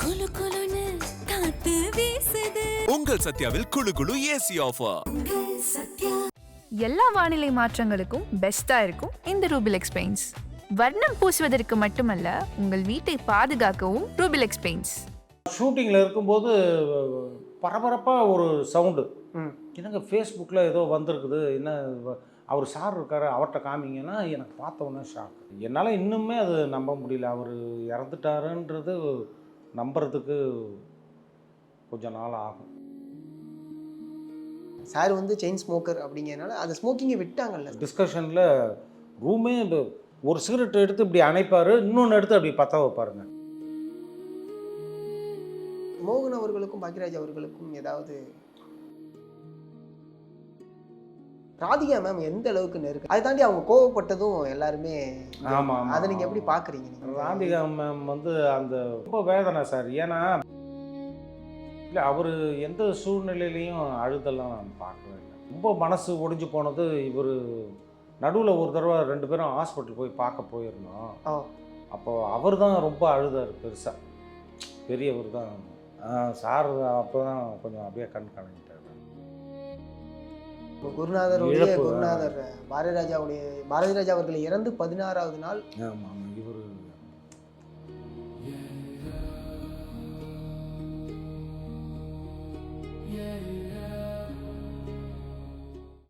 குளு குளுன்னு காத்து வீசுது. உங்கள் சத்யாவில் குளு குளு ஏசி ஆஃபர். சத்யா. எல்லா வானிலை மாற்றங்களுக்கும் பெஸ்டா இருக்கும் இந்த ரூபிலெக்ஸ் பெயிண்ட்ஸ். வர்ணம் பூசுவதற்கு மட்டுமல்ல, உங்கள் வீட்டை பாதுகாக்கவும் ரூபிலெக்ஸ் பெயிண்ட்ஸ். ஷூட்டிங்கில் இருக்கும்போது பரபரப்பாக ஒரு சவுண்டு. எனக்கு ஃபேஸ்புக்கில் ஏதோ வந்திருக்குது, என்ன அவர் சார் இருக்கார், அவர்கிட்ட காமிங்கன்னா எனக்கு பார்த்த உடனே ஷாக். என்னால் இன்னுமே அது நம்ப முடியல. அவர் இறந்துட்டாருன்றது நம்புறதுக்கு கொஞ்சம் நாள் ஆகும். சார் வந்து செயின் ஸ்மோக்கர் அப்படிங்கிறனால அந்த ஸ்மோக்கிங்கை விட்டாங்கல்ல. டிஸ்கஷனில் ரூமே ஒரு சிகரெட் எடுத்து இப்படி அணைப்பார், இன்னொன்று எடுத்து அப்படி பற்ற வைப்பாருங்க. மோகன் அவர்களுக்கும் பாக்யராஜ் அவர்களுக்கும் ஏதாவது ராதிகா மேம் எந்த அளவுக்கு நெருக்கு, அதை தாண்டி அவங்க கோவப்பட்டதும் எல்லாருமே. ஆமாம், அதை நீங்கள் எப்படி பார்க்குறீங்க? ராதிகா மேம் வந்து அந்த ரொம்ப வேதனை சார். ஏன்னா இல்லை, அவர் எந்த சூழ்நிலையிலையும் அழுதெல்லாம் நான் பார்க்கவே இல்லை. ரொம்ப மனசு ஒடிஞ்சு போனது இவர். நடுவில் ஒரு தடவை 2 பேரும் ஹாஸ்பிட்டல் போய் பார்க்க போயிருந்தோம். அப்போது அவர் தான் ரொம்ப அழுதார் பெருசாக, பெரியவர் தான். சார் அப்போ தான் கொஞ்சம் அப்படியே கண் கலங்கிட்டார். குருநாதருடைய குருநாதர் பாரதி ராஜா அவர்கள் இறந்து 16வது நாள். ஆமாம், இவர்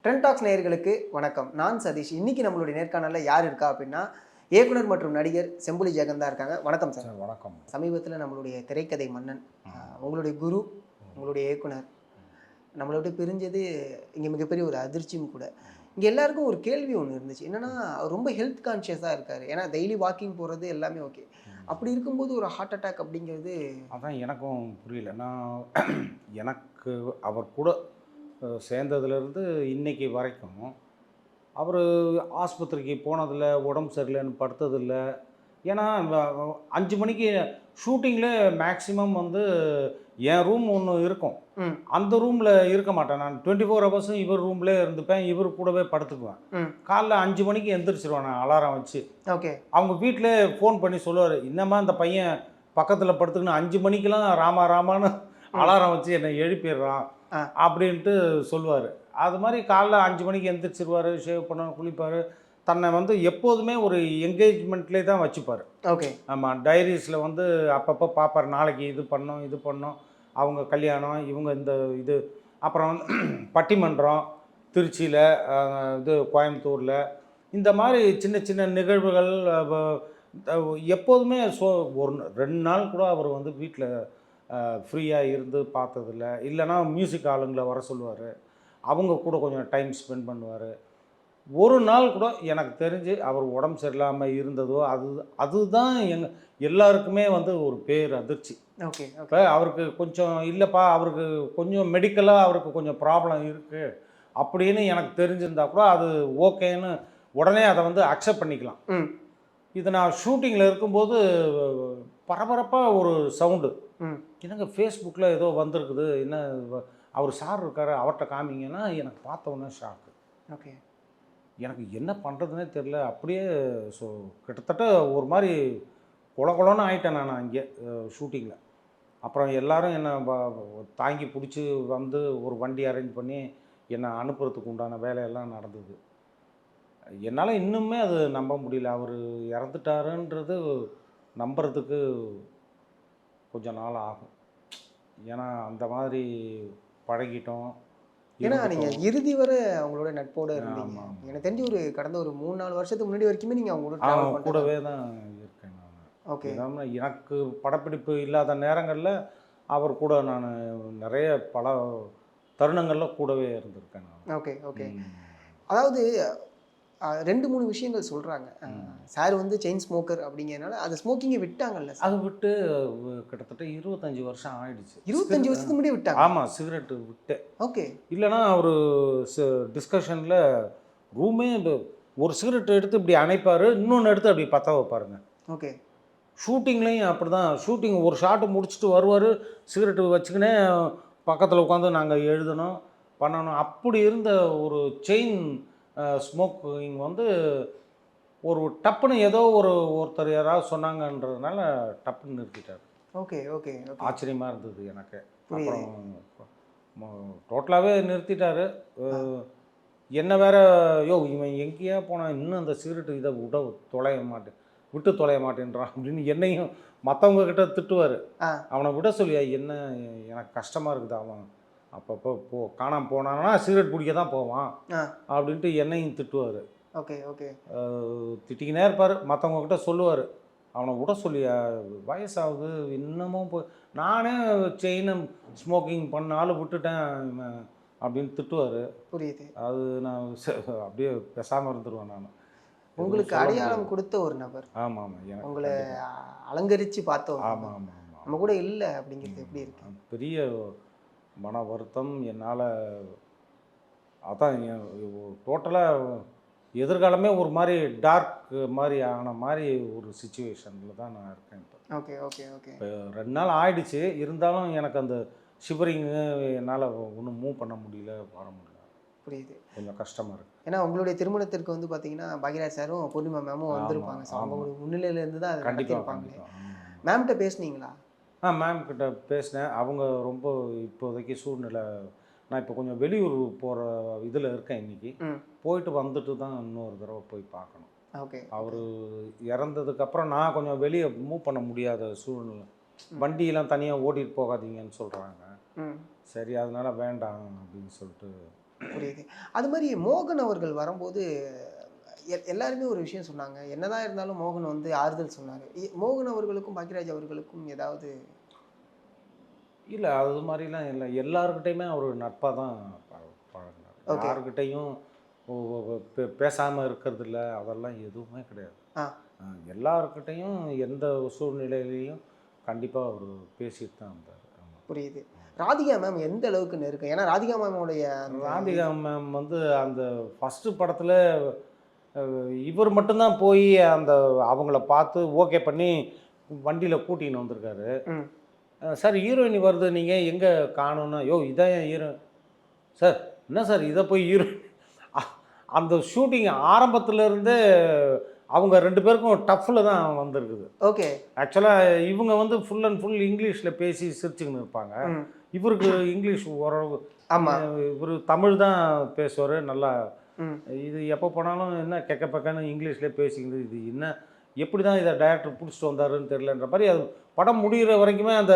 ட்ரெண்ட் டாக்ஸ் நேயர்களுக்கு வணக்கம். நான் சதீஷ். இன்னைக்கு நம்மளுடைய நேர்காணலில் யார் இருக்கா அப்படின்னா, இயக்குனர் மற்றும் நடிகர் செம்புலி ஜெகன் தான் இருக்காங்க. வணக்கம் சார். வணக்கம். சமீபத்தில் நம்மளுடைய திரைக்கதை மன்னன், உங்களுடைய குரு, உங்களுடைய இயக்குனர் நம்மளை விட்டு பிரிஞ்சது இங்கே மிகப்பெரிய ஒரு அதிர்ச்சியும் கூட. இங்கே எல்லாருக்கும் ஒரு கேள்வி ஒன்று இருந்துச்சு. என்னென்னா, அவர் ரொம்ப ஹெல்த் கான்ஷியஸாக இருக்கார். ஏன்னா டெய்லி வாக்கிங் போகிறது எல்லாமே ஓகே. அப்படி இருக்கும்போது ஒரு ஹார்ட் அட்டாக் அப்படிங்கிறது அதான் எனக்கும் புரியல. நான் எனக்கு அவர் கூட சேர்ந்ததுலேருந்து இன்னைக்கு வரைக்கும் அவர் ஆஸ்பத்திரிக்கு போனதில்லை, உடம்பு சரியில்லைன்னு படுத்ததில்லை. ஏன்னா 5 மணிக்கு ஷூட்டிங்கில் மேக்ஸிமம் வந்து என் ரூம் ஒன்று இருக்கும், அந்த ரூமில் இருக்க மாட்டேன் நான். 24 ஹவர்ஸும் இவர் ரூம்லேயே இருந்துப்பேன், இவர் கூடவே படுத்துக்குவேன். காலைல 5 மணிக்கு எந்திரிச்சிருவேன் நான் அலாரம் வச்சு. ஓகே. அவங்க வீட்டிலே ஃபோன் பண்ணி சொல்லுவார், இன்னமா இந்த பையன் பக்கத்தில் படுத்துக்கணும், 5 மணிக்கெலாம் ராமா ராமான்னு அலாரம் வச்சு என்னை எழுப்பிடுறான் அப்படின்ட்டு சொல்லுவார். அது மாதிரி காலைல 5 மணிக்கு எந்திரிச்சிருவார், ஷேவ் பண்ண, குளிப்பார். தன்னை வந்து எப்போதுமே ஒரு என்கேஜ்மெண்ட்லேயே தான் வச்சுப்பார். ஓகே. ஆமாம், டைரிஸில் வந்து அப்பப்போ பார்ப்பார், நாளைக்கு இது பண்ணோம், அவங்க கல்யாணம், இவங்க இந்த இது, அப்புறம் வந்து பட்டிமன்றம் திருச்சியில், இது கோயம்புத்தூரில், இந்த மாதிரி சின்ன சின்ன நிகழ்வுகள் எப்போதுமே. ஒரு 2 நாள் கூட அவர் வந்து வீட்டில் ஃப்ரீயாக இருந்து பார்த்ததில்ல. இல்லைனா மியூசிக் ஆளுங்களை வர சொல்லுவார், அவங்க கூட கொஞ்சம் டைம் ஸ்பெண்ட் பண்ணுவார். ஒரு நாள் கூட எனக்கு தெரிஞ்சு அவர் உடம்பு சரியில்லாமல் இருந்ததோ அதுதான் எல்லாருக்குமே வந்து ஒரு பேர் அதிர்ச்சி. ஓகே. இப்போ அவருக்கு கொஞ்சம் இல்லைப்பா, அவருக்கு கொஞ்சம் மெடிக்கலாக அவருக்கு கொஞ்சம் ப்ராப்ளம் இருக்குது அப்படின்னு எனக்கு தெரிஞ்சிருந்தா கூட அது ஓகேன்னு உடனே அதை வந்து அக்செப்ட் பண்ணிக்கலாம். இது நான் ஷூட்டிங்கில் இருக்கும்போது பரபரப்பாக ஒரு சவுண்டு. எனக்கு ஃபேஸ்புக்கில் ஏதோ வந்திருக்குது, என்ன அவர் சார் இருக்கார், அவர்கிட்ட காமிங்கன்னா எனக்கு பார்த்த உடனே ஷாக்கு. ஓகே. எனக்கு என்ன பண்ணுறதுனே தெரில. அப்படியே கிட்டத்தட்ட ஒரு மாதிரி குளன்னு ஆகிட்டேன் நான் அங்கே ஷூட்டிங்கில். அப்புறம் எல்லோரும் என்னை தாங்கி பிடிச்சி வந்து ஒரு வண்டி அரேஞ்ச் பண்ணி என்னை அனுப்புறதுக்கு உண்டான வேலையெல்லாம் நடந்தது. என்னால் இன்னுமே அது நம்ப முடியல. அவர் இறந்துட்டாருன்றது நம்புறதுக்கு கொஞ்சம் நாள் ஆகும். ஏன்னா அந்த மாதிரி பழகிட்டோம். ஏன்னா நீங்கள் இறுதி வரை அவங்களோட நட்போடு இருந்தீங்க. எனக்கு தெரிஞ்சு கடந்த ஒரு 3-4 வருஷத்துக்கு முன்னாடி வரைக்குமே நீங்கள் அவங்களோட கூடவே தான் இருக்கேன் நான். ஓகே. எனக்கு படப்பிடிப்பு இல்லாத நேரங்களில் அவர் கூட நான் நிறைய பல தருணங்களில் கூடவே இருந்திருக்கேன் நான். ஓகே. ஓகே. அதாவது 2-3 விஷயங்கள் சொல்கிறாங்க. சார் வந்து செயின் ஸ்மோக்கர் அப்படிங்கிறனால அந்த ஸ்மோக்கிங்கை விட்டாங்கல்ல. அது விட்டு கிட்டத்தட்ட 25 வருஷம் ஆயிடுச்சு. 25 வருஷத்துக்கு முன்னாடி விட்டாங்க? ஆமாம், சிகரெட்டு விட்டு. ஓகே. இல்லைனா அவர் டிஸ்கஷனில் ரூமே ஒரு சிகரெட் எடுத்து இப்படி அணைப்பார், இன்னொன்று எடுத்து அப்படி பற்ற வைப்பாருங்க. ஓகே. ஷூட்டிங்லேயும் அப்படி தான். ஷூட்டிங் ஒரு ஷாட்டு முடிச்சுட்டு வருவார், சிகரெட்டு வச்சுக்கினே பக்கத்தில் உட்காந்து நாங்கள் எழுதணும் பண்ணணும். அப்படி இருந்த ஒரு செயின் ஸ்மோக்கிங் வந்து ஒரு டப்புன்னு ஏதோ ஒருத்தர் யாராவது சொன்னாங்கன்றதுனால டப்புன்னு நிறுத்திட்டார். ஓகே ஓகே ஓகே ஆச்சரியமாக இருந்தது எனக்கு. புரியுது. அப்புறம் டோட்டலாகவே நிறுத்திட்டாரு. என்ன வேற, யோ இவன் எங்கேயா போனான், இன்னும் அந்த சிகரெட்டு இதை விட்டு தொலைய மாட்டேன்றான் அப்படின்னு என்னையும் மற்றவங்க கிட்ட திட்டுவார். அவனை விட சொல்லியா, என்ன எனக்கு கஷ்டமாக இருக்குது, அவன் அப்பப்போ காணாமல் போனான்னா சிகரெட் பிடிக்க தான் போவான் அப்படின்ட்டு என்னையும் திட்டுவார். ஓகே ஓகே திட்டிக்கினே இருப்பார். மற்றவங்க கிட்ட சொல்லுவார், அவனை விட சொல்லியா, வயசாகுது இன்னமும் நானே செயினை ஸ்மோக்கிங் பண்ணாலும் விட்டுட்டேன் அப்படின்னு திட்டுவார். புரியுது. அது நான் அப்படியே பேசாமல் இருந்துருவேன் நான். உங்களுக்கு அடையாளம் கொடுத்த ஒரு நபர். ஆமாம் ஆமாம், எனக்கு உங்களை அலங்கரித்து பார்த்தோம். ஆமாம் ஆமாம் ஆமாம், நம்ம கூட இல்லை அப்படிங்கிறது எப்படி இருக்கு? பெரிய மன வருத்தம் என்னால். அதான் டோட்டலாக எதிர்காலமே ஒரு மாதிரி டார்க் மாதிரி ஆன மாதிரி ஒரு சுச்சுவேஷனில் தான் நான் இருக்கேன் இப்போ. Okay okay okay. இப்போ 2 நாள் ஆயிடுச்சு, இருந்தாலும் எனக்கு அந்த ஷிவரிங்கு என்னால் ஒன்றும் மூவ் பண்ண முடியல, வர முடியல. புரியுது. கொஞ்சம் கஷ்டமாக இருக்குது. ஏன்னா உங்களுடைய திருமணத்திற்கு வந்து பார்த்தீங்கன்னா பாக்யராஜ் சாரும் பூர்ணிமா மேமும் வந்திருப்பாங்க. ஸோ அவங்க முன்னிலையிலேருந்து தான் அது நடத்தியிருப்பாங்க. மேம்கிட்ட பேசுனீங்களா? மேம் கிட்ட பேசினேன். அவங்க ரொம்ப இப்போதைக்கு சூழ்நிலை, நான் இப்போ கொஞ்சம் வெளியூர் போகிற இதில் இருக்கேன். இன்றைக்கி போயிட்டு வந்துட்டு தான் இன்னொரு தடவை போய் பார்க்கணும். ஓகே. அவர் இறந்ததுக்கப்புறம் நான் கொஞ்சம் வெளியே மூவ் பண்ண முடியாத சூழ்நிலை, வண்டியெல்லாம் தனியாக ஓட்டிகிட்டு போகாதீங்கன்னு சொல்கிறாங்க. சரி, அதனால் வேண்டாம் அப்படின்னு சொல்லிட்டு. புரியுது. அது மாதிரி மோகன் அவர்கள் வரும்போது எல்லாருமே ஒரு விஷயம் சொன்னாங்க. என்னதான் இருந்தாலும் மோகன் வந்து ஆறுதல் சொன்னார். மோகன் அவர்களுக்கும் பாக்யராஜ் அவர்களுக்கும் ஏதாவது? இல்லை, அது மாதிரிலாம் இல்லை. எல்லாருக்கிட்டையுமே அவர் நட்பாக தான் பழகினார். யாருக்கிட்டையும் பேசாமல் இருக்கிறது இல்லை, அதெல்லாம் எதுவுமே கிடையாது. எல்லாருக்கிட்டையும் எந்த சூழ்நிலையிலையும் கண்டிப்பாக அவர் பேசிட்டு தான் இருந்தார். புரியுது. ராதிகா மேம் எந்த அளவுக்கு நெருக்கம்? ஏன்னா ராதிகா மேம் வந்து அந்த ஃபஸ்ட்டு படத்தில் இவர் மட்டும்தான் போய் அந்த அவங்கள பார்த்து ஓகே பண்ணி வண்டியில் கூட்டின்னு வந்திருக்காரு. சார் ஹீரோயினி வருது, நீங்கள் எங்கே காணோன்னா, யோ இதான் ஹீரோ சார், என்ன சார் இதை போய் ஹீரோயின். அந்த ஷூட்டிங் ஆரம்பத்துலேருந்தே அவங்க 2 பேருக்கும் டஃப்பில் தான் வந்திருக்குது. ஓகே. ஆக்சுவலாக இவங்க வந்து ஃபுல் அண்ட் ஃபுல் இங்கிலீஷில் பேசி சிரிச்சுக்கின்னு இருப்பாங்க. இவருக்கு இங்கிலீஷ் ஓரளவு, இவர் தமிழ் தான் பேசுவார் நல்லா. இது எப்போ போனாலும் என்ன கெக்க பக்கன்னு இங்கிலீஷ்லேயே பேசிக்கிது, இது என்ன எப்படி தான் இதை டைரக்டர் பிடிச்சிட்டு வந்தாருன்னு தெரியலன்ற மாதிரி. அது படம் முடிகிற வரைக்குமே அந்த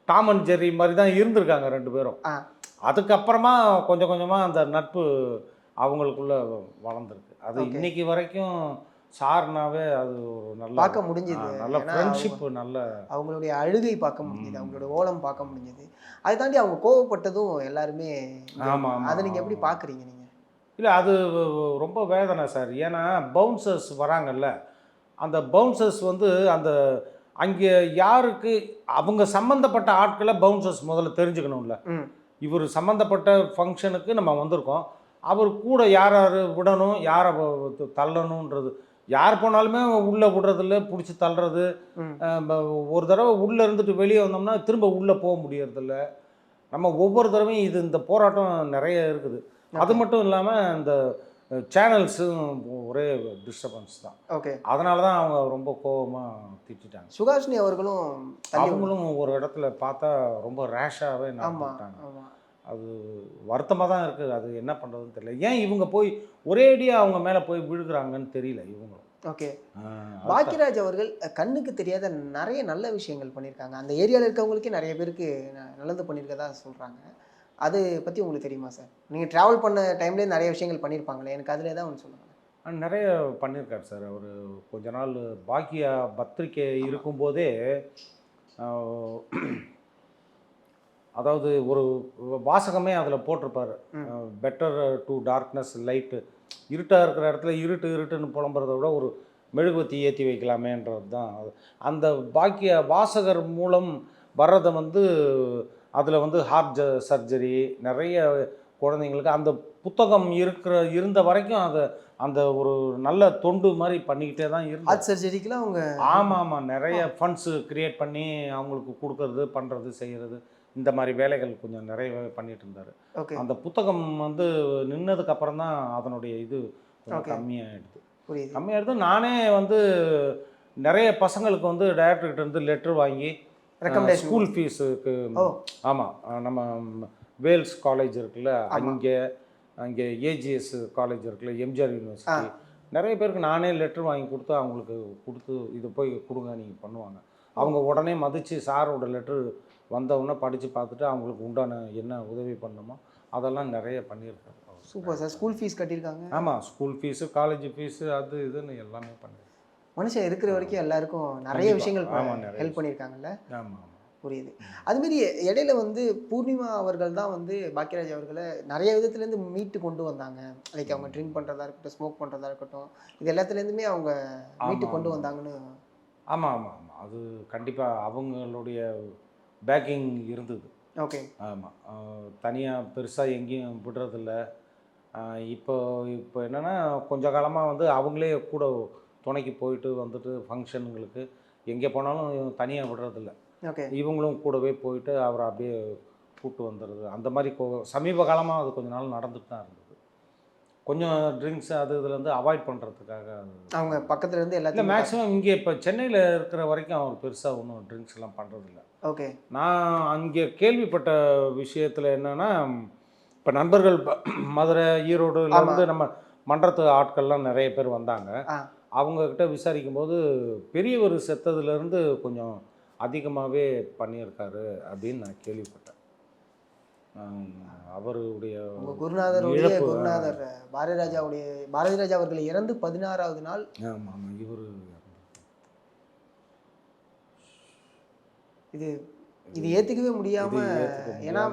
டாம் அண்ட் ஜெர்ரி மாதிரி தான் இருந்திருக்காங்க 2 பேரும். அதுக்கப்புறமா கொஞ்சம் கொஞ்சமாக அந்த நட்பு அவங்களுக்குள்ள வளர்ந்துருக்கு. அது இன்னைக்கு வரைக்கும் சார்னாவே அது ஒரு நல்ல பார்க்க முடிஞ்சது. நல்ல ஃப்ரெண்ட்ஷிப், நல்ல அவங்களுடைய அழுகை பார்க்க முடிஞ்சது, அவங்களோட ஓலம் பார்க்க முடிஞ்சது. அதை தாண்டி அவங்க கோவப்பட்டதும் எல்லாருமே. ஆமாம், அதை நீங்கள் எப்படி பார்க்குறீங்க நீங்கள்? இல்லை, அது ரொம்ப வேதனை சார். ஏன்னா பவுன்சர்ஸ் வராங்கல்ல, அந்த பவுன்சர்ஸ் வந்து அந்த அங்கே யாருக்கு அவங்க சம்மந்தப்பட்ட ஆட்களை பவுன்சர்ஸ் முதல்ல தெரிஞ்சுக்கணும்ல. இவர் சம்மந்தப்பட்ட ஃபங்க்ஷனுக்கு நம்ம வந்திருக்கோம், அவர் கூட யார் யார் விடணும், யாரை தள்ளணுன்றது. யார் போனாலுமே உள்ளே விடுறதில்ல, பிடிச்சி தள்ளுறது. ஒரு தடவை உள்ளே இருந்துட்டு வெளியே வந்தோம்னா திரும்ப உள்ளே போக முடியறதில்ல. நம்ம ஒவ்வொரு தடவையும் இந்த போராட்டம் நிறைய இருக்குது. அது மட்டும் இல்லாமல் இந்த சேனல்ஸும் ஒரே டிஸ்டர்பன்ஸ் தான். ஓகே. அதனால தான் அவங்க ரொம்ப கோபமாக திட்டாங்க. சுகாஷினி அவங்களும் ஒரு இடத்துல பார்த்தா ரொம்ப ரேஷாகவே நடந்துட்டாங்க. அது வருத்தமாக தான் இருக்குது. அது என்ன பண்ணுறதுன்னு தெரியல. ஏன் இவங்க போய் ஒரேடியாக அவங்க மேலே போய் விழுகிறாங்கன்னு தெரியல இவங்களும். ஓகே. பாக்யராஜ் அவர்கள் கண்ணுக்கு தெரியாத நிறைய நல்ல விஷயங்கள் பண்ணியிருக்காங்க. அந்த ஏரியாவில் இருக்கவங்களுக்கே நிறைய பேருக்கு நல்லது பண்ணியிருக்கதா சொல்கிறாங்க. அது பற்றி உங்களுக்கு தெரியுமா சார்? நீங்கள் ட்ராவல் பண்ண டைம்லேயே நிறைய விஷயங்கள் பண்ணியிருப்பாங்களே, எனக்கு அதில் தான் ஒன்று சொல்லுங்கள். நிறைய பண்ணியிருக்காரு சார். அவர் கொஞ்ச நாள் பாக்கியா பத்திரிக்கை இருக்கும்போதே, அதாவது ஒரு வாசகமே அதில் போட்டிருப்பார், பெட்டர் டு டார்க்னஸ் லைட்டு. இருட்டாக இருக்கிற இடத்துல இருட்டுன்னு புலம்புறத விட ஒரு மெழுகுவத்தி ஏற்றி வைக்கலாமேன்றது தான். அந்த பாக்கிய வாசகர் மூலம் வர்றதை வந்து அதில் வந்து ஹார்ட் சர்ஜரி நிறைய குழந்தைங்களுக்கு அந்த புத்தகம் இருந்த வரைக்கும் அதை அந்த ஒரு நல்ல தொண்டு மாதிரி பண்ணிக்கிட்டே தான் இருந்து. ஹார்ட் சர்ஜரிக்கெலாம் அவங்க ஆமாம் நிறைய ஃபண்ட்ஸு க்ரியேட் பண்ணி அவங்களுக்கு கொடுக்கறது, பண்ணுறது, செய்கிறது, இந்த மாதிரி வேலைகள் கொஞ்சம் நிறைய பண்ணிட்டு இருந்தார். அந்த புத்தகம் வந்து நின்னதுக்கப்புறம் தான் அதனுடைய இது கம்மியாகிடுது. நானே வந்து நிறைய பசங்களுக்கு வந்து டைரக்டர்கிட்ட இருந்து லெட்டர் வாங்கி Recommendation. ஸ்கூல் ஃபீஸுக்கு ஓ ஆமாம் நம்ம வேல்ஸ் காலேஜ் இருக்குல்ல அங்கே ஏஜிஎஸ் காலேஜ் இருக்குல்ல எம்ஜிஆர் யூனிவர்சிட்டி நிறைய பேருக்கு நானே லெட்டர் வாங்கி கொடுத்து அவங்களுக்கு கொடுத்து இது போய் கொடுங்க நீங்கள் பண்ணுவாங்க. அவங்க உடனே மதித்து சாரோட லெட்ரு வந்தவுடனே படித்து பார்த்துட்டு அவங்களுக்கு உண்டான என்ன உதவி பண்ணணுமோ அதெல்லாம் நிறைய பண்ணியிருக்காரு. Super sir. ஸ்கூல் ஃபீஸ் கட்டியிருக்காங்க. ஆமாம், ஸ்கூல் ஃபீஸு காலேஜ் ஃபீஸு அது இதுன்னு எல்லாமே பண்ணியிருக்காரு. மனுஷன் இருக்கிற வரைக்கும் எல்லாருக்கும் நிறைய விஷயங்கள் ஹெல்ப் பண்ணியிருக்காங்கல்ல. ஆமாம், புரியுது. அதுமாரி இடையில வந்து பூர்ணிமா அவர்கள் தான் வந்து பாக்கியராஜ் அவர்களை நிறைய விதத்துலேருந்து மீட்டு கொண்டு வந்தாங்க. லைக் அவங்க ட்ரிங்க் பண்ணுறதா இருக்கட்டும், ஸ்மோக் பண்ணுறதா இருக்கட்டும், இது எல்லாத்துலேருந்துமே அவங்க மீட்டு கொண்டு வந்தாங்கன்னு. ஆமாம் ஆமாம் ஆமாம், அது கண்டிப்பாக அவங்களுடைய பேக்கிங் இருந்தது. ஓகே. ஆமாம், தனியாக பெருசாக எங்கேயும் விடுறதில்ல. இப்போ இப்போ என்னென்னா கொஞ்ச காலமாக வந்து அவங்களே கூட துணைக்கு போயிட்டு வந்துட்டு ஃபங்க்ஷனுங்களுக்கு எங்கே போனாலும் தனியாக விடுறதில்ல. ஓகே. இவங்களும் கூடவே போயிட்டு அவரை அப்படியே கூப்பிட்டு வந்துடுறது அந்த மாதிரி சமீப காலமாக அது கொஞ்ச நாள் நடந்துட்டு தான் இருந்தது. கொஞ்சம் ட்ரிங்க்ஸ் அது இதுலேருந்து அவாய்ட் பண்ணுறதுக்காக அவங்க பக்கத்துல இருந்து இல்லை எல்லாத்தையும் மேக்ஸிமம் இங்கே இப்போ சென்னையில் இருக்கிற வரைக்கும் அவர் பெருசாக ஒன்றும் ட்ரிங்க்ஸ் எல்லாம் பண்ணுறதில்ல. ஓகே. நான் அங்கே கேள்விப்பட்ட விஷயத்தில் என்னென்னா இப்போ நண்பர்கள் மதுரை ஈரோடுலேருந்து நம்ம மன்றத்து ஆட்கள்லாம் நிறைய பேர் வந்தாங்க. அவங்கக்கிட்ட விசாரிக்கும் போது பெரியவர் செத்ததுலேருந்து கொஞ்சம் அதிகமாகவே பண்ணியிருக்காரு அப்படின்னு நான் கேள்விப்பட்டேன். அவருடைய குருநாதருடைய குருநாதர் பாரதி ராஜா அவர்கள் இறந்து 16வது நாள். ஆமாம் ஆமாம், இவர் இது இது ஏற்றுக்கவே முடியாமல், ஏன்னா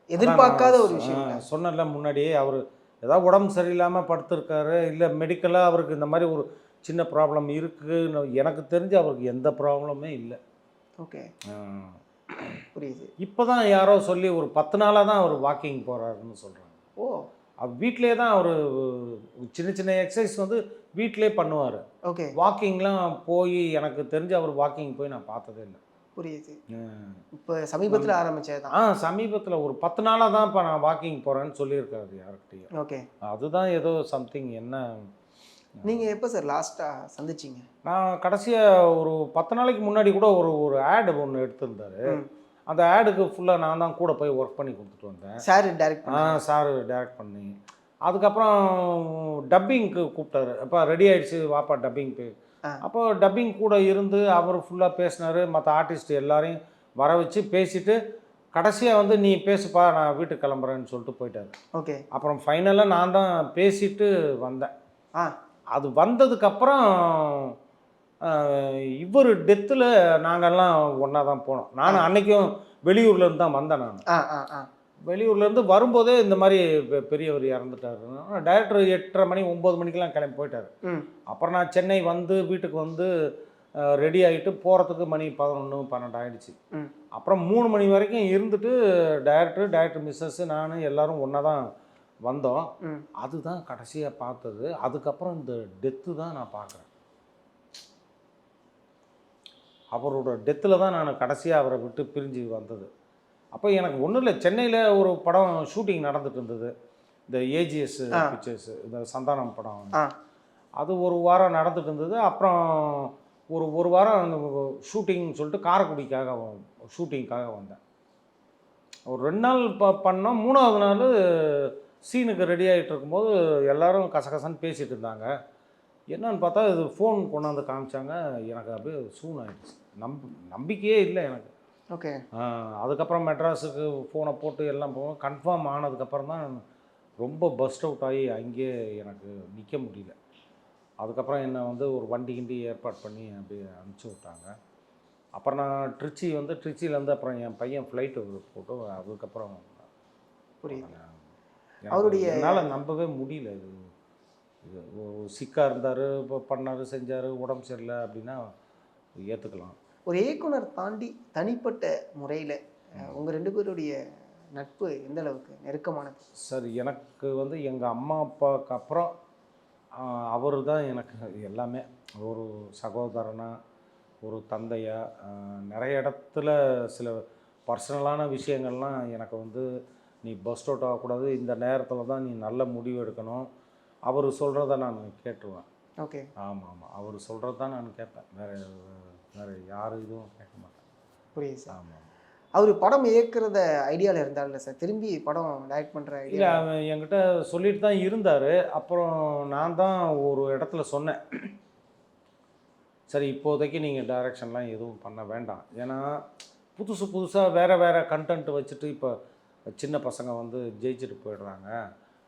எதிர்பார்க்காத ஒரு விஷயம். சொன்னல முன்னாடியே அவர் ஏதாவது உடம்பு சரியில்லாமல் படுத்திருக்காரு, இல்லை மெடிக்கலாக அவருக்கு இந்த மாதிரி ஒரு சின்ன ப்ராப்ளம் இருக்குன்னு எனக்கு தெரிஞ்சு அவருக்கு எந்த ப்ராப்ளமே இல்லை. ஓகே, புரியுது. இப்போ தான் யாரோ சொல்லி ஒரு 10 நாளாக தான் அவர் வாக்கிங் போகிறாருன்னு சொல்கிறாங்க. ஓ, வீட்டிலே தான் அவர் சின்ன சின்ன எக்ஸசைஸ் வந்து வீட்டிலே பண்ணுவார். ஓகே. வாக்கிங்லாம் போய் எனக்கு தெரிஞ்சு அவர் வாக்கிங் போய் நான் பார்த்ததே இல்லை. புரியுது. இப்போ சமீபத்தில் ஆரம்பிச்சதான். சமீபத்தில் ஒரு 10 நாளாக தான் இப்போ நான் வாக்கிங் போகிறேன்னு சொல்லியிருக்காரு யார்கிட்டையும். ஓகே. அதுதான் ஏதோ சம்திங். என்ன நீங்கள் எப்போ சார் லாஸ்ட்டாக சந்திச்சிங்க? நான் கடைசியாக ஒரு 10 நாளைக்கு முன்னாடி கூட ஒரு ஆடு ஒன்று எடுத்திருந்தாரு. அந்த ஆடுக்கு ஃபுல்லாக நான் தான் கூட போய் ஒர்க் பண்ணி கொடுத்துட்டு வந்தேன். சார் டைரக்ட் சார் டைரக்ட் பண்ணி அதுக்கப்புறம் டப்பிங்க்கு கூப்பிட்டாரு. அப்போ ரெடி ஆகிடுச்சு வாப்பா டப்பிங் போய். அப்போ டப்பிங் கூட இருந்து அவர் ஃபுல்லாக பேசினார். மற்ற ஆர்டிஸ்ட் எல்லாரையும் வர வச்சு பேசிவிட்டு கடைசியாக வந்து நீ பேசுப்பா நான் வீட்டுக்கு கிளம்புறேன்னு சொல்லிட்டு போயிட்டார். ஓகே. அப்புறம் ஃபைனலாக நான் தான் பேசிட்டு வந்தேன். அது வந்ததுக்கப்புறம் இவர் டெத்தில் நாங்கள்லாம் ஒன்றா தான் போனோம். நான் அன்றைக்கும் வெளியூர்லேருந்து தான் வந்தேன். நான் வெளியூர்லேருந்து வரும்போதே இந்த மாதிரி பெரியவர் இறந்துட்டார். டைரக்டர் 8:30 மணி 9 மணிக்கெலாம் கிளம்பி போயிட்டார். அப்புறம் நான் சென்னை வந்து வீட்டுக்கு வந்து ரெடி ஆகிட்டு போகிறதுக்கு மணி 11 12 ஆகிடுச்சு. அப்புறம் 3 மணி வரைக்கும் இருந்துட்டு டைரக்டர் மிஸ்ஸஸ் நான் எல்லோரும் ஒன்றா தான் வந்தோம். அதுதான் கடைசியாக பார்த்தது. அதுக்கப்புறம் இந்த டெத்து தான் நான் பார்க்குறேன். அவரோட டெத்தில் தான் நான் கடைசியாக அவரை விட்டு பிரிஞ்சு வந்தது. அப்போ எனக்கு ஒன்றும் இல்லை, சென்னையில் ஒரு படம் ஷூட்டிங் நடந்துட்டு இருந்தது. இந்த ஏஜிஎஸ் பிக்சர்ஸ், இந்த சந்தானம் படம். அது ஒரு வாரம் நடந்துட்டு இருந்தது. அப்புறம் ஒரு வாரம் ஷூட்டிங் சொல்லிட்டு காரைக்குடிக்காக ஷூட்டிங்காக வந்தேன். ஒரு 2 நாள் பண்ணோம். 3வது நாள் சீனுக்கு ரெடி ஆகிட்டு இருக்கும்போது எல்லோரும் கசகசன்னு பேசிகிட்டு இருந்தாங்க. என்னன்னு பார்த்தா இது ஃபோன் கொண்டாந்து காமிச்சாங்க. எனக்கு அப்படியே சூன் ஆகிடுச்சு. நம்பிக்கையே இல்லை எனக்கு. ஓகே. அதுக்கப்புறம் மெட்ராஸுக்கு ஃபோனை போட்டு எல்லாம் போவோம். கன்ஃபார்ம் ஆனதுக்கப்புறம் தான் ரொம்ப பஸ்ட் அவுட் ஆகி அங்கேயே எனக்கு நிற்க முடியல. அதுக்கப்புறம் என்னை வந்து ஒரு வண்டி கிண்டி ஏற்பாடு பண்ணி அப்படியே அனுப்பிச்சி விட்டாங்க. அப்புறம் நான் ட்ரிச்சிலேருந்து அப்புறம் என் பையன் ஃப்ளைட்டு போட்டு அதுக்கப்புறம் புரியுது. அவருடைய என்னால் நம்பவே முடியல. இது சிக்காக இருந்தார், இப்போ பண்ணார் செஞ்சார், உடம்பு சரியில்லை அப்படின்னா ஏற்றுக்கலாம். ஒரு இயக்குனர் தாண்டி தனிப்பட்ட முறையில் உங்கள் 2 பேருடைய நட்பு எந்த அளவுக்கு நெருக்கமானது? சார் எனக்கு வந்து எங்கள் அம்மா அப்பாவுக்கு அப்புறம் அவர் தான் எனக்கு எல்லாமே. ஒரு சகோதரனா, ஒரு தந்தையா, நிறைய இடத்துல சில பர்சனலான விஷயங்கள்லாம் எனக்கு வந்து நீ பஸ்ட் அவுட் ஆகக்கூடாது, இந்த நேரத்தில் தான் நீ நல்ல முடிவு எடுக்கணும், அவர் சொல்கிறத நான் கேட்டுருவேன். ஓகே. ஆமாம், அவர் சொல்கிறது தான் நான் கேட்பேன். வேறு யாரும் இதுவும் கேட்க மாட்டேன். புரியுது சார். ஆமாம். அவர் படம் இயக்குறத ஐடியாவில் இருந்தார்ல சார், திரும்பி படம் டைரக்ட் பண்ணுற இல்லை, ஐடியா? அவன் என்கிட்ட சொல்லிட்டு தான் இருந்தார். அப்புறம் நான் தான் ஒரு இடத்துல சொன்னேன், சரி இப்போதைக்கு நீங்கள் டைரக்ஷன்லாம் எதுவும் பண்ண வேண்டாம். ஏன்னா புதுசாக வேறு கண்டென்ட் வச்சுட்டு இப்போ சின்ன பசங்க வந்து ஜெயிச்சுட்டு போயிடுறாங்க.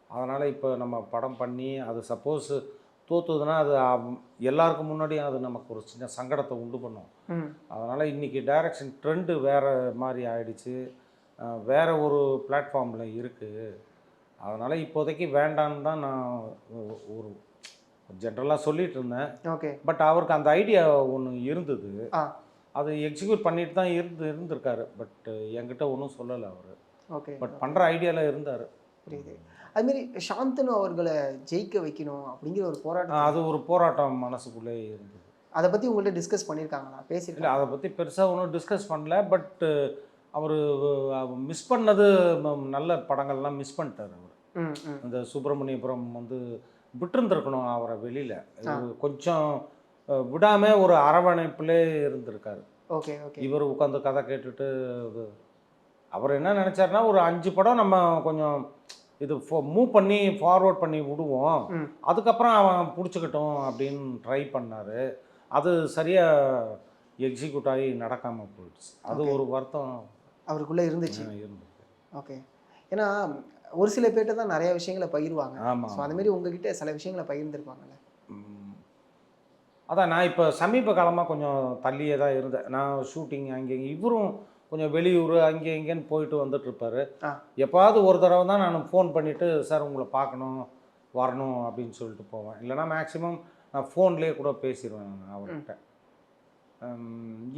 அதனால் இப்போ நம்ம படம் பண்ணி அது சப்போஸ் தோற்றுதுன்னா அது எல்லாருக்கும் முன்னாடியும் அது நமக்கு ஒரு சின்ன சங்கடத்தை உண்டு பண்ணும். அதனால் இன்றைக்கி டைரக்ஷன் ட்ரெண்டு வேறு மாதிரி ஆயிடுச்சு, வேறு ஒரு பிளாட்ஃபார்மில் இருக்குது. அதனால் இப்போதைக்கு வேண்டான்னு தான் நான் ஒரு ஜென்ரலாக சொல்லிகிட்டு இருந்தேன். ஓகே. பட் அவருக்கு அந்த ஐடியா ஒன்று இருந்தது, அது எக்ஸிக்யூட் பண்ணிட்டு தான் இருந்திருக்காரு. பட் என்கிட்ட ஒன்றும் சொல்லலை அவர். ஓகே. பட் பண்ணுற ஐடியாவில் இருந்தார். புரியுது. அதுமாரி சாந்தனு அவர்களை ஜெயிக்க வைக்கணும் அப்படிங்கிற ஒரு போராட்டம், அது ஒரு போராட்டம் மனசுக்குள்ளே இருந்தது. அதை பற்றி உங்கள்கிட்ட டிஸ்கஸ் பண்ணியிருக்காங்களா, இல்லை, பேசியிருக்கல? அதை பற்றி பெருசாக ஒன்றும் டிஸ்கஸ் பண்ணல. பட் அவர் மிஸ் பண்ணது நல்ல படங்கள்லாம் மிஸ் பண்ணிட்டார் அவர். இந்த சுப்பிரமணியபுரம் வந்து விட்டுருந்துருக்கணும் அவரை வெளியில், கொஞ்சம் விடாமல் ஒரு அரவணைப்பிலே இருந்திருக்காரு. ஓகே. ஓகே. இவர் உட்காந்து கதை கேட்டுட்டு அவர் என்ன நினச்சாருன்னா, ஒரு 5 படம் நம்ம கொஞ்சம் இது மூவ் பண்ணி ஃபார்வர்ட் பண்ணி விடுவோம், அதுக்கப்புறம் அவன் பிடிச்சிக்கிட்டோம் அப்படின்னு ட்ரை பண்ணார். அது சரியாக எக்ஸிக்யூட் ஆகி நடக்காமல் போயிடுச்சு. அது ஒரு வருத்தம் அவருக்குள்ளே இருந்துச்சு. இருந்தது. ஓகே. ஏன்னா ஒரு சில பேர்கிட்ட தான் நிறைய விஷயங்களை பகிர்வாங்க. ஆமாம். ஸோ அதுமாரி உங்ககிட்ட சில விஷயங்களை பகிர்ந்துருப்பாங்கல்ல? அதான் நான் இப்போ சமீப காலமாக கொஞ்சம் தள்ளியே தான் இருந்தேன். நான் ஷூட்டிங் அங்கே இவரும் கொஞ்சம் வெளியூர் அங்கே இங்கேன்னு போயிட்டு வந்துட்டுருப்பார். எப்போது ஒரு தடவை தான் நான் ஃபோன் பண்ணிவிட்டு, சார் உங்களை பார்க்கணும் வரணும் அப்படின்னு சொல்லிட்டு போவேன். இல்லைனா மேக்ஸிமம் நான் ஃபோன்லேயே கூட பேசிடுவேன் நான் அவர்கிட்ட.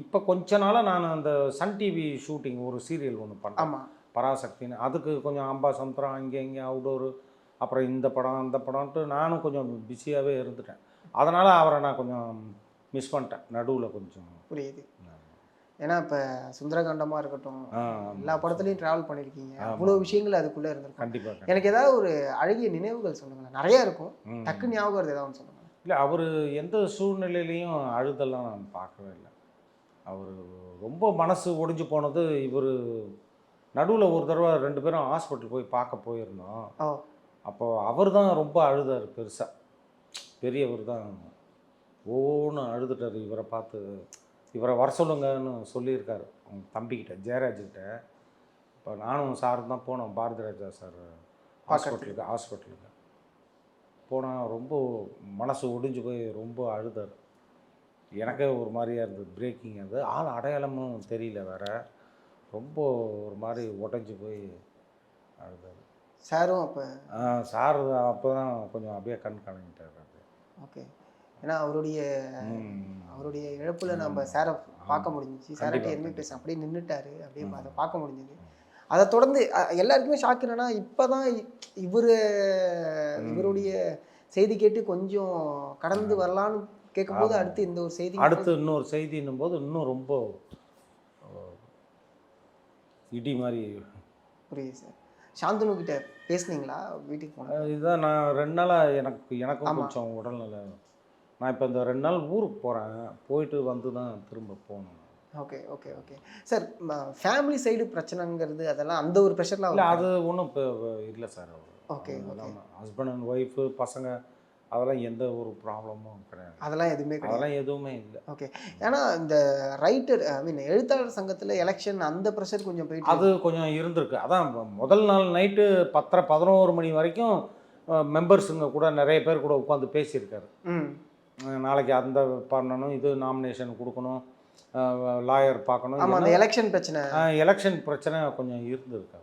இப்போ கொஞ்ச நாளாக நான் அந்த சன் டிவி ஷூட்டிங் ஒரு சீரியல் ஒன்று பண்ணேன், பராசக்தின்னு. அதுக்கு கொஞ்சம் அம்பாசமுத்திரம் அங்கே இங்கே அவுடோரு, அப்புறம் இந்த படம் அந்த படம்ன்ட்டு நானும் கொஞ்சம் பிஸியாகவே இருந்துட்டேன். அதனால் அவரை நான் கொஞ்சம் மிஸ் பண்ணிட்டேன் நடுவில் கொஞ்சம். புரியுது. ஏன்னா இப்போ சுந்தரகாண்டமாக இருக்கட்டும், எல்லா படத்துலையும் ட்ராவல் பண்ணியிருக்கீங்க, அவ்வளோ விஷயங்கள் அதுக்குள்ளே இருந்திருக்கும். கண்டிப்பாக. எனக்கு ஏதாவது ஒரு அழகிய நினைவுகள் சொல்லுங்களேன். நிறையா இருக்கும், டக்கு ஞாபகம் வருது, ஏதாவது சொல்லுங்கள். இல்லை, அவர் எந்த சூழ்நிலையிலையும் அழுதெல்லாம் நான் பார்க்கவே இல்லை. அவர் ரொம்ப மனசு ஒடிஞ்சு போனது, இவர் நடுவில் ஒரு தடவை 2 பேரும் ஹாஸ்பிட்டல் போய் பார்க்க போயிருந்தோம். அப்போது அவர் தான் ரொம்ப அழுதார், பெருசாக பெரியவர் தான் ஒவ்வொன்று அழுதுட்டார். இவரை பார்த்து இவரை வர சொல்லுங்கன்னு சொல்லியிருக்காரு அவங்க தம்பிக்கிட்ட, ஜெயராஜ்கிட்ட. இப்போ நானும் சாரும் தான் போனோம், பாரதி ராஜா சார் ஹாஸ்பிட்டலுக்கு போனால் ரொம்ப மனசு ஒடிஞ்சு போய் ரொம்ப அழுதார். எனக்கே ஒரு மாதிரியாக இருந்தது, பிரேக்கிங். அது ஆள் அடையாளமும் தெரியல வேறு, ரொம்ப ஒரு மாதிரி உடஞ்சி போய் அழுதார். சாரும் அப்போ சார் அப்போ தான் கொஞ்சம் அப்படியே கண் கலங்கிட்டார். ஓகே. ஏன்னா அவருடைய இழப்புல நம்ம சாரை பார்க்க முடிஞ்சிச்சு. சார்கிட்ட எதுவுமே பேச அப்படியே நின்றுட்டாரு, அப்படியே அதை பார்க்க முடிஞ்சது. அதை தொடர்ந்து எல்லாருக்குமே ஷாக் என்னன்னா, இப்போ தான் இவருடைய செய்தி கேட்டு கொஞ்சம் கடந்து வரலான்னு கேட்கும்போது, அடுத்து இந்த ஒரு செய்தி, அடுத்து இன்னொரு செய்தின்னும் போது இன்னும் ரொம்ப இடி மாதிரி. புரியுது சார். சாந்தனு கிட்ட பேசுனீங்களா வீட்டுக்கு போனேன்? இதுதான் நான் 2 நாளாக எனக்கும் கொஞ்சம் உடல்நிலை. நான் இப்போ இந்த 2 நாள் ஊருக்கு போகிறேன், போயிட்டு வந்து தான் திரும்ப போகணும். Okay. Okay. Okay sir. Family side பிரச்சனைங்கிறது அதெல்லாம் அந்த ஒரு ப்ரெஷர்லாம் இல்லை, அது ஒன்றும் இப்போ இல்லை sir. Okay. Husband and wife, பசங்க, அதெல்லாம் எந்த ஒரு ப்ராப்ளமும் கிடையாது. அதெல்லாம் எதுவுமே இல்லை. ஓகே. ஏன்னா இந்த ரைட்டர் எழுத்தாளர் சங்கத்தில் எலெக்ஷன் அந்த ப்ரெஷர் கொஞ்சம் போயிட்டு அது கொஞ்சம் இருந்திருக்கு. அதான் முதல் நாள் நைட்டு 10-11 மணி வரைக்கும் மெம்பர்ஸுங்க கூட நிறைய பேர் கூட உட்காந்து பேசியிருக்காரு. நாளைக்கு அந்த பண்ணணும், இது நாமினேஷன் கொடுக்கணும், லாயர் பார்க்கணும். அந்த எலெக்ஷன் பிரச்சனை கொஞ்சம் இருந்திருக்கு.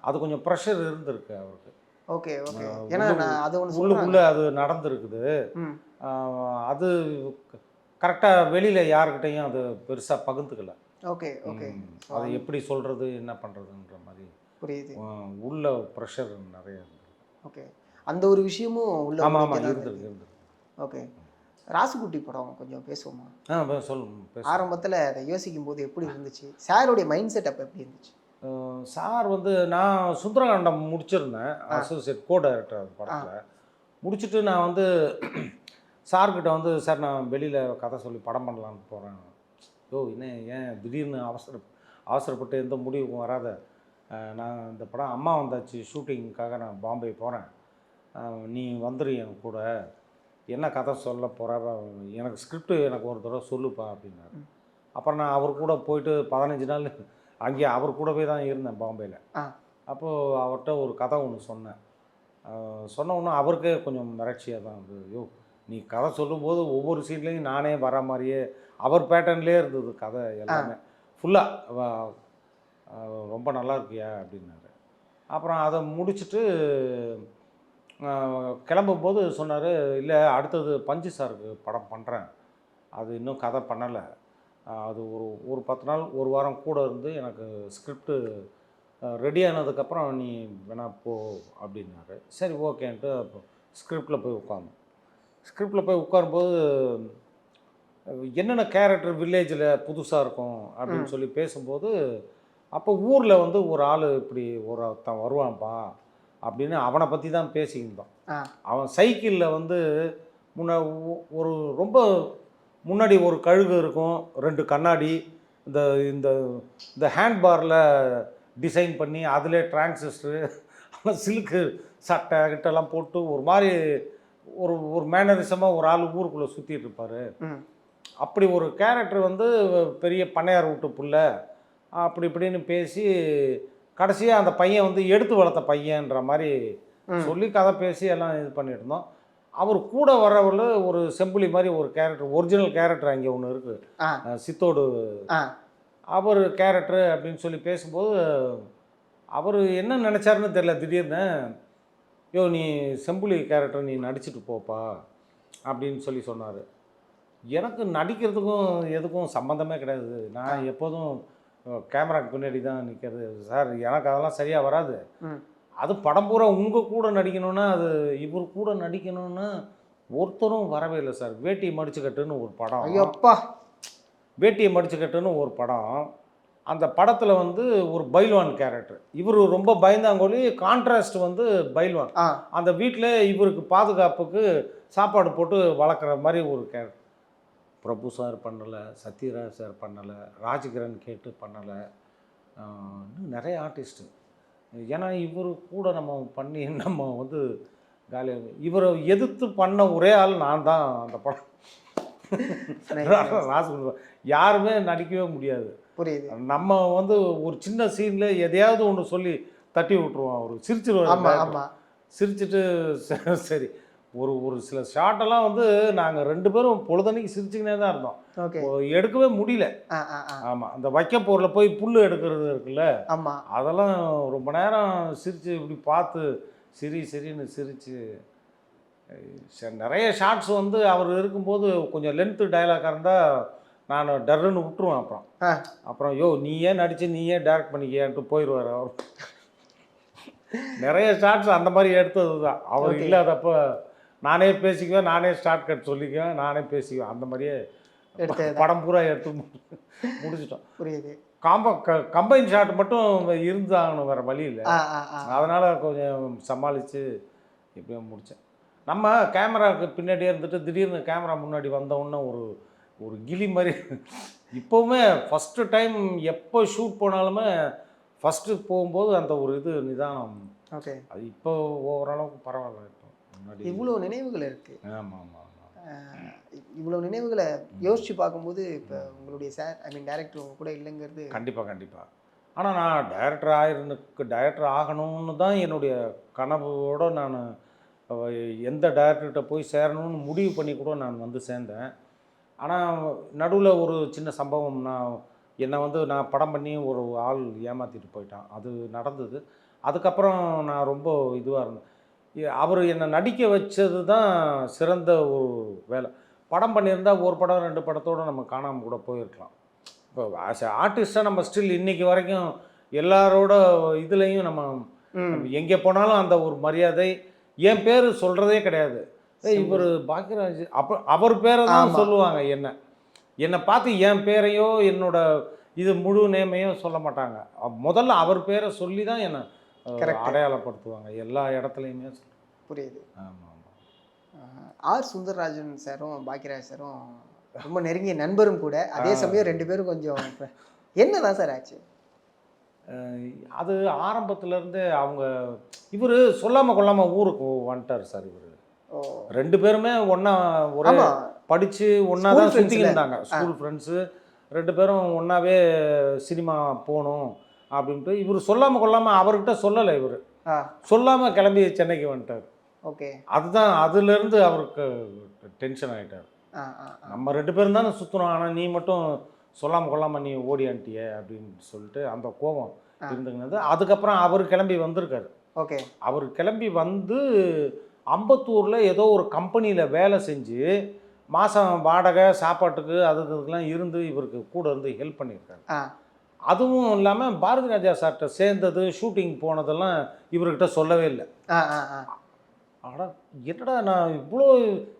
அது கொஞ்சம் ப்ரெஷர் இருந்திருக்கு அவருக்கு. ஓகே. ஓகே. ஏன்னா அது உள்ளுக்குள்ளே அது நடந்திருக்குது. அது கரெக்டாக வெளியில் யாருக்கிட்டையும் அது பெருசாக பகிர்ந்துக்கல. ஓகே. ஓகே. அதை எப்படி சொல்கிறது, என்ன பண்ணுறதுன்ற மாதிரி. புரியுது. உள்ள ப்ரெஷர் நிறைய இருந்திருக்கு. ஓகே. அந்த ஒரு விஷயமும் உள்ள. ஆமாம், இருந்திருக்கு. ஓகே. ராசுகுட்டி படம் கொஞ்சம் பேசுவோமா? சொல்லுங்க. ஆரம்பத்தில் அதை யோசிக்கும் போது எப்படி இருந்துச்சு, சாருடைய மைண்ட் செட் அப்போ எப்படி இருந்துச்சு? சார் வந்து நான் சுந்தரகாண்டம் முடிச்சிருந்தேன், அசோசியேட் கோ டைரக்டர் படத்தில் முடிச்சுட்டு நான் வந்து சார்கிட்ட வந்து சார் நான் வெளியில் கதை சொல்லி படம் பண்ணலான்னு போகிறேன். என்ன ஏன் திடீர்னு அவசரப்பட்டு எந்த முடிவுக்கும் வராத, நான் இந்த படம் அம்மா வந்தாச்சு ஷூட்டிங்க்காக நான் பாம்பே போகிறேன், நீ வந்துடு என் கூட, என்ன கதை சொல்ல போகிற, எனக்கு ஸ்கிரிப்டு எனக்கு ஒரு தடவை சொல்லுப்பா அப்படின்னாரு. அப்புறம் நான் அவர் கூட போயிட்டு 15 நாள் அங்கே அவர் கூடவே தான் இருந்தேன் பாம்பேயில். அப்போது அவர்கிட்ட ஒரு கதை ஒன்று சொன்னேன். சொன்ன உடனே அவருக்கே கொஞ்சம் மிரட்சியாக தான் இருந்தது. நீ கதை சொல்லும்போது ஒவ்வொரு சீன்லேயும் நானே வர மாதிரியே அவர் பேட்டர்ன்லேயே இருந்தது கதை எல்லாமே ஃபுல்லாக, ரொம்ப நல்லா இருக்கியா அப்படின்னாரு. அப்புறம் அதை முடிச்சுட்டு கிளம்பும்போது சொன்னார், இல்லை அடுத்தது பஞ்சு சாருக்கு படம் பண்ணுறேன், அது இன்னும் கதை பண்ணலை, அது ஒரு 10 நாள் ஒரு வாரம் கூட இருந்து எனக்கு ஸ்கிரிப்டு ரெடி ஆனதுக்கப்புறம் நீ வேணா போ அப்படின்னாரு. சரி ஓகேன்ட்டு அப்போ ஸ்கிரிப்டில் போய் உட்காந்தோம். ஸ்கிரிப்டில் போய் உட்காரும்போது என்னென்ன கேரக்டர் வில்லேஜில் புதுசாக இருக்கும் அப்படின்னு சொல்லி பேசும்போது, அப்போ ஊரில் வந்து ஒரு ஆள் இப்படி ஒருத்தன் வருவான்ப்பா அப்படின்னு அவனை பற்றி தான் பேசியிருந்தோம். அவன் சைக்கிளில் வந்து ஒரு ரொம்ப முன்னாடி ஒரு கழுகு இருக்கும், 2 கண்ணாடி, இந்த இந்த இந்த ஹேண்ட்பாரில் டிசைன் பண்ணி அதிலே டிரான்சிஸ்டரு சில்க்கு சட்டை கிட்டெல்லாம் போட்டு ஒரு மாதிரி ஒரு மேனரிசமாக ஒரு ஆள் ஊருக்குள்ளே சுற்றிட்டு இருப்பார். அப்படி ஒரு கேரக்டர் வந்து பெரிய பண்ணையார் வீட்டு புள்ள அப்படி இப்படின்னு பேசி கடைசியாக அந்த பையன் வந்து எடுத்து வளர்த்த பையன்ற மாதிரி சொல்லி கதை பேசி எல்லாம் இது பண்ணிட்டு இருந்தோம். அவர் கூட வரவர்கள் ஒரு செம்புலி மாதிரி ஒரு கேரக்டர், ஒரிஜினல் கேரக்டர் அங்கே ஒன்று இருக்குது, சித்தோடு அவர் கேரக்டரு அப்படின்னு சொல்லி பேசும்போது அவர் என்ன நினச்சாருன்னு தெரியல, திடீர்னு நீ செம்புலி கேரக்டர் நீ நடிச்சுட்டு போப்பா அப்படின்னு சொல்லி சொன்னார். எனக்கு நடிக்கிறதுக்கும் எதுக்கும் சம்மந்தமே கிடையாது, நான் எப்போதும் கேமராக்கு பின்னாடி தான் நிற்கிறது சார், எனக்கு அதெல்லாம் சரியாக வராது, அது படம் பூரா உங்கள் கூட நடிக்கணும்னா அது இவர் கூட நடிக்கணும்னா ஒருத்தரும் வரவே இல்லை சார். வேட்டியை மடிச்சுக்கட்டுன்னு ஒரு படம், ஐயோப்பா, வேட்டியை மடிச்சுக்கட்டுன்னு ஒரு படம், அந்த படத்தில் வந்து ஒரு பைல்வான் கேரக்டர், இவர் ரொம்ப பயந்தாங்கோலி, கான்ட்ராஸ்ட் வந்து பைல்வான், அந்த வீட்டில் இவருக்கு பாதுகாப்புக்கு சாப்பாடு போட்டு வளர்க்குற மாதிரி ஒரு கேரக்டர். பிரபு சார் பண்ணலை, சத்யராஜ் சார் பண்ணலை, ராஜ்கிரண் கேட்டு பண்ணலை, இன்னும் நிறைய ஆர்டிஸ்ட்டு. ஏன்னா இவர் கூட நம்ம பண்ணி நம்ம வந்து காலியாக இவரை எதிர்த்து பண்ண ஒரே ஆள் நான் தான். அந்த படம் யாருமே நடிக்கவே முடியாது. புரியுது. நம்ம வந்து ஒரு சின்ன சீனில் எதையாவது ஒன்று சொல்லி தட்டி விட்டுருவோம், அவர் சிரிச்சிருவார். சிரிச்சுட்டு சரி ஒரு சில ஷார்ட்டெல்லாம் வந்து நாங்கள் 2 பேரும் பொழுதன்னைக்கு சிரிச்சுக்கினே தான் இருந்தோம், எடுக்கவே முடியல. ஆமாம், அந்த வைக்க பொருளில் போய் புல் எடுக்கிறது இருக்குல்ல, அதெல்லாம் ரொம்ப நேரம் சிரித்து இப்படி பார்த்து சிரின்னு சிரித்து நிறைய ஷார்ட்ஸ் வந்து அவர் இருக்கும்போது கொஞ்சம் லென்த்து டைலாக்காக இருந்தால் நான் டர்ன்னு விட்டுருவேன். அப்புறம் நீயே நடித்து நீயே டைரக்ட் பண்ணிக்கியான்ட்டு போயிடுவார் அவர். நிறைய ஷார்ட்ஸ் அந்த மாதிரி எடுத்தது தான். அவர் இல்லாதப்போ நானே பேசிக்குவேன், நானே ஸ்டார்ட் கட் சொல்லிக்குவேன், நானே பேசிக்குவேன், அந்த மாதிரியே படம் பூரா எடுத்து முடிச்சிட்டோம். புரியுது. கம்பைன் ஷாட் மட்டும் இருந்தாகணும், வேறு வழி இல்லை, அதனால் கொஞ்சம் சமாளித்து இப்படியே முடித்தேன். நம்ம கேமராவுக்கு பின்னாடியே இருந்துட்டு திடீர்னு கேமரா முன்னாடி வந்தோடனே ஒரு கிளி மாதிரி இப்போவுமே ஃபஸ்ட்டு டைம் எப்போ ஷூட் போனாலுமே ஃபஸ்ட்டு போகும்போது அந்த ஒரு இது நிதானம். அது இப்போ ஓரளவுக்கு பரவாயில்ல. இப்போ முன்னாடி இவ்வளோ நினைவுகள் இருக்குது. ஆமாம் ஆமாம் ஆமாம். இவ்வளோ நினைவுகளை யோசித்து பார்க்கும்போது இப்போ உங்களுடைய டைரக்டர் உங்க கூட இல்லைங்கிறது கண்டிப்பாக. ஆனால் நான் டைரக்டர் ஆகணும்னு தான் என்னுடைய கனவோடு நான் எந்த டைரக்டர்கிட்ட போய் சேரணும்னு முடிவு பண்ணி கூட நான் வந்து சேர்ந்தேன். ஆனால் நடுவில் ஒரு சின்ன சம்பவம், நான் படம் பண்ணி ஒரு ஆள் ஏமாற்றிட்டு போயிட்டான், அது நடந்தது. அதுக்கப்புறம் நான் ரொம்ப இதுவாக இருந்தேன். அவர் என்னை நடிக்க வச்சது தான் சிறந்த ஒரு வேலை. படம் பண்ணியிருந்தால் ஒரு படம் 2 படத்தோடு நம்ம காணாமல் கூட போயிருக்கலாம். இப்போ ஆஸ் ஆர்டிஸ்டாக நம்ம ஸ்டில் இன்றைக்கி வரைக்கும் எல்லாரோட இதுலேயும் நம்ம எங்கே போனாலும் அந்த ஒரு மரியாதை. என் பேர் சொல்கிறதே கிடையாது, இவர் பாக்கியராஜ், அவர் பேரை தான் சொல்லுவாங்க. என்னை பார்த்து என் பேரையோ என்னோட இது முழு நேமையோ சொல்ல மாட்டாங்க, முதல்ல அவர் பேரை சொல்லி தான் என்னை அடையாளப்படுத்துவாங்க எல்லா இடத்துலையுமே. புரியுது. ஆமாம் ஆமாம். ஆர் சுந்தரராஜன் சாரும் பாக்கியராஜ் சாரும் ரொம்ப நெருங்கிய நண்பரும் கூட. அதே சமயம் 2 பேரும் கொஞ்சம் என்னதான் சார் ஆச்சு? அது ஆரம்பத்துலேருந்தே அவங்க இவர் சொல்லாமல் கொள்ளாமல் ஊருக்கு வந்துட்டார் சார். இவர் ஓ 2 பேருமே ஒன்றா ஒரே ஆமா படித்து ஒன்றா School தான் friends சுற்றிக்கிட்டு ல. இருந்தாங்க. ஸ்கூல் ஃப்ரெண்ட்ஸு 2 பேரும் ஒன்றாவே சினிமா போகணும் அப்படின்ட்டு இவர் சொல்லாமல் கொள்ளாமல் அவர்கிட்ட சொல்லலை. இவர் ஆ சொல்லாமல் கிளம்பி சென்னைக்கு வந்துட்டார். ஓகே. அதுதான் அதுலேருந்து அவருக்கு டென்ஷன் ஆகிட்டார். ஆ ஆ ஆ. நம்ம 2 பேரும் தானே சுற்றுறோம், ஆனால் நீ மட்டும் சொல்லாமல் கொள்ளாமல் நீ ஓடியான்ட்டியே அப்படின்னு சொல்லிட்டு அந்த கோபம் இருந்துங்கினது. அதுக்கப்புறம் அவர் கிளம்பி வந்திருக்காரு. ஓகே. அவர் கிளம்பி வந்து அம்பத்தூரில் ஏதோ ஒரு கம்பெனியில் வேலை செஞ்சு மாதம் வாடகை சாப்பாட்டுக்கு அதுக்கெல்லாம் இருந்து இவருக்கு கூட இருந்து ஹெல்ப் பண்ணியிருக்காரு. ஆ அதுவும் இல்லாமல் பாரதி ராஜா சார்கிட்ட சேர்ந்தது ஷூட்டிங் போனதெல்லாம் இவர்கிட்ட சொல்லவே இல்லை. ஆ ஆ ஆ. ஆனால் என்னடா நான் இவ்வளோ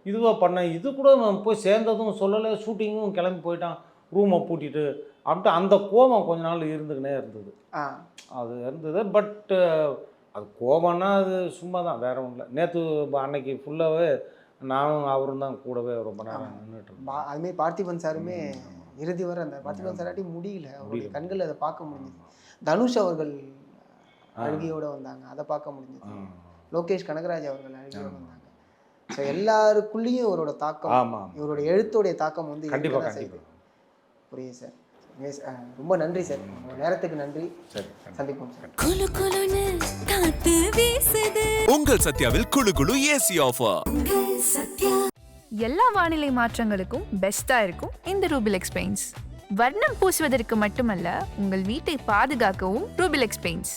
இதுவாக பண்ணேன், இது கூட நான் போய் சேர்ந்ததும் சொல்லலை, ஷூட்டிங்கும் கிளம்பி போயிட்டான் ரூமை பூட்டிட்டு அப்படின்ட்டு அந்த கோபம் கொஞ்ச நாள் இருந்துக்கினே இருந்தது. ஆ அது இருந்தது. பட்டு அது கோபம்னா அது சும்மா தான், வேற ஒன்றும் இல்லை. நேற்று அன்னைக்கு ஃபுல்லாகவே நானும் அவரும் தான் கூடவே ரொம்ப நேரம் நின்றுட்டு இருந்தோம். அதுமாரி பார்த்திபன் சாருமே இறுதி வரை அந்த பார்த்திபன் சாராட்டி முடியல. அவருடைய கண்கள் அதை பார்க்க முடிஞ்சது. தனுஷ் அவர்கள் அழுகையோடு வந்தாங்க, அதை பார்க்க முடிஞ்சது. லோகேஷ் கனகராஜ் அவர்கள் அழுகையோடு வந்தாங்க. ஸோ எல்லாருக்குள்ளேயும் இவரோட தாக்கம், ஆமாம், இவருடைய எழுத்தோடைய தாக்கம் வந்து கண்டிப்பாக இருக்கதான் செய்யுது. கண்டிப்பாக. புரியுது சார். ரொம்ப நன்றி சார், உங்கள் நேரத்துக்கு நன்றி. சரி, சந்திப்போம் சார். குளு குளுன்னு காத்து வீசுது. உங்கள் சத்யாவில் குளு குளு ஏசி ஆஃபர். உங்கள் சத்யா. எல்லா வானிலை மாற்றங்களுக்கும் பெஸ்ட்டாக இருக்கும் இந்த ரூபிலெக்ஸ் பெயிண்ட்ஸ். வர்ணம் பூசுவதற்கு மட்டுமல்ல, உங்கள் வீட்டை பாதுகாக்கவும் ரூபிலெக்ஸ் பெயிண்ட்ஸ்.